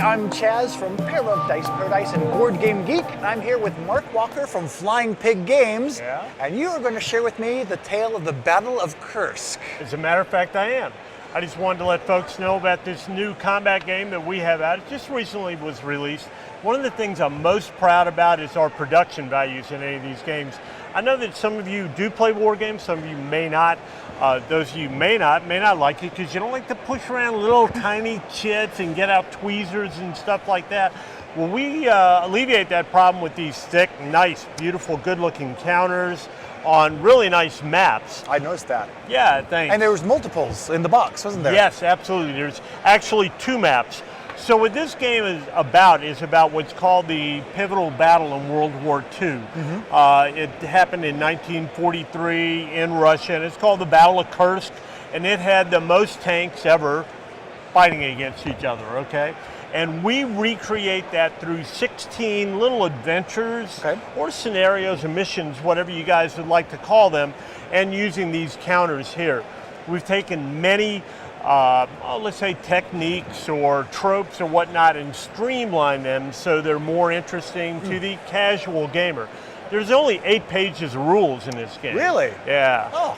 I'm Chaz from Pair of Dice Paradise and Board Game Geek. I'm here with Mark Walker from Flying Pig Games. Yeah. And you are going to share with me the tale of the Battle of Kursk. As a matter of fact, I am. I just wanted to let folks know about this new combat game that we have out. It just recently was released. One of the things I'm most proud about is our production values in any of these games. I know that some of you do play war games, some of you may not. Those of you may not like it because you don't like to push around little tiny chits and get out tweezers and stuff like that. Well, we alleviate that problem with these thick, nice, beautiful, good-looking counters on really nice maps. I noticed that. Yeah, thanks. And there was multiples in the box, wasn't there? Yes, absolutely. There's actually two maps. So what this game is about what's called the pivotal battle in World War II. It happened in 1943 in Russia, and it's called the Battle of Kursk, and it had the most tanks ever fighting against each other, okay? And we recreate that through 16 little adventures or scenarios or missions, whatever you guys would like to call them, and using these counters here. We've taken many let's say techniques or tropes or whatnot and streamline them so they're more interesting to the casual gamer. There's only 8 pages of rules in this game. Really? Yeah. Oh.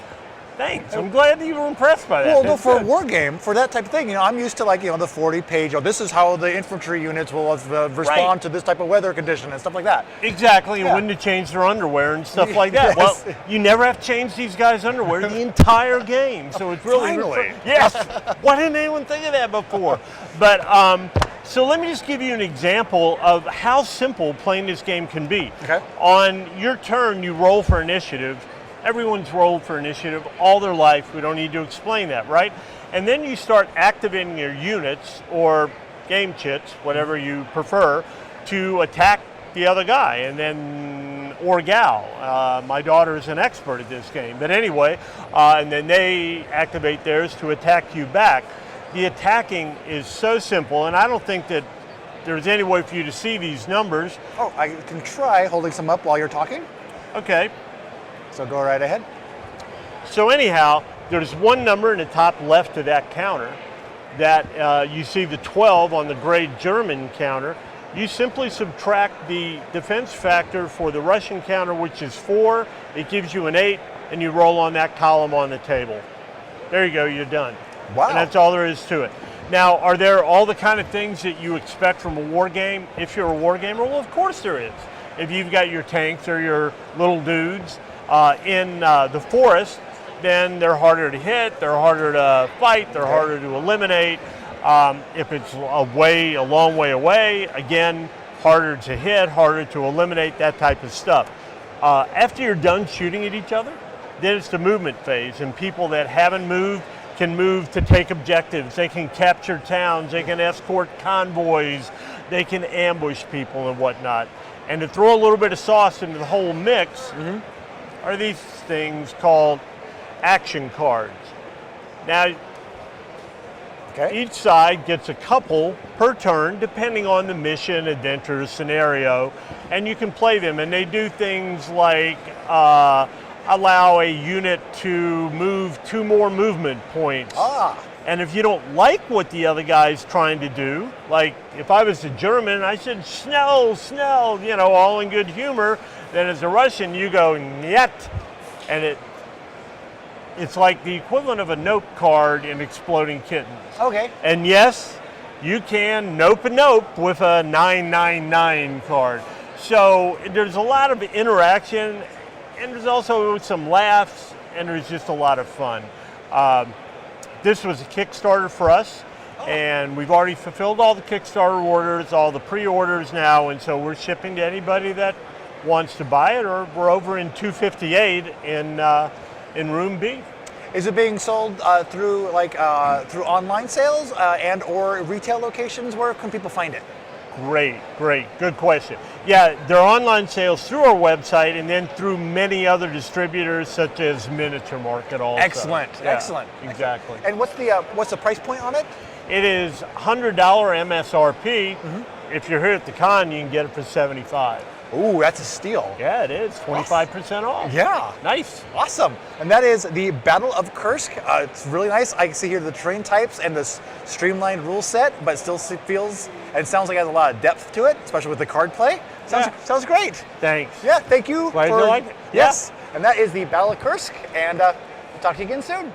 Thanks. I'm glad that you were impressed by that. Well, no, for a war game, for that type of thing, I'm used to the 40-page, this is how the infantry units will respond to this type of weather condition and stuff like that. Exactly, and when to change their underwear and stuff like that. Yes. Well, you never have to change these guys' underwear the entire game, so it's really... Finally. Yes! Why didn't anyone think of that before? But, so let me just give you an example of how simple playing this game can be. Okay. On your turn, you roll for initiative. Everyone's rolled for initiative all their life. We don't need to explain that, right? And then you start activating your units or game chits, whatever you prefer, to attack the other guy and then or gal. My daughter is an expert at this game, but anyway, and then they activate theirs to attack you back. The attacking is so simple, and I don't think that there's any way for you to see these numbers. Oh, I can try holding some up while you're talking. Okay. So go right ahead. So anyhow, there's one number in the top left of that counter that you see the 12 on the gray German counter. You simply subtract the defense factor for the Russian counter, which is 4. It gives you an 8, and you roll on that column on the table. There you go, you're done. Wow. And that's all there is to it. Now, are there all the kind of things that you expect from a war game if you're a war gamer? Well, of course there is. If you've got your tanks or your little dudes, in the forest, then they're harder to hit, they're harder to fight, they're harder to eliminate. If it's a long way away, again, harder to hit, harder to eliminate, that type of stuff. After you're done shooting at each other, then it's the movement phase, and people that haven't moved can move to take objectives. They can capture towns, they can escort convoys, they can ambush people and whatnot. And to throw a little bit of sauce into the whole mix, are these things called action cards. Now, each side gets a couple per turn, depending on the mission, adventure, scenario, and you can play them. And they do things like allow a unit to move 2 more movement points. And if you don't like what the other guy's trying to do, like if I was a German, I said, schnell, schnell, all in good humor. Then as a Russian, you go, nyet. And it's like the equivalent of a nope card in Exploding Kittens. Okay. And yes, you can nope a nope with a 999 card. So there's a lot of interaction, and there's also some laughs, and there's just a lot of fun. This was a Kickstarter for us, and we've already fulfilled all the Kickstarter orders, all the pre-orders now, and so we're shipping to anybody that wants to buy it, or we're over in 258 in Room B. Is it being sold through online sales and or retail locations? Where can people find it? Great, good question. Yeah, there are online sales through our website and then through many other distributors such as Miniature Market also. Excellent, excellent. Exactly. And what's the price point on it? It is $100 MSRP. If you're here at the con, you can get it for $75. Ooh, that's a steal. Yeah, it is. 25% off. Yeah. Nice. Awesome. And that is the Battle of Kursk. It's really nice. I can see here the terrain types and this streamlined rule set, but still feels and sounds like it has a lot of depth to it, especially with the card play. Sounds great. Thanks. Yeah, thank you. Glad you like it. Yes. And that is the Battle of Kursk, and we'll talk to you again soon.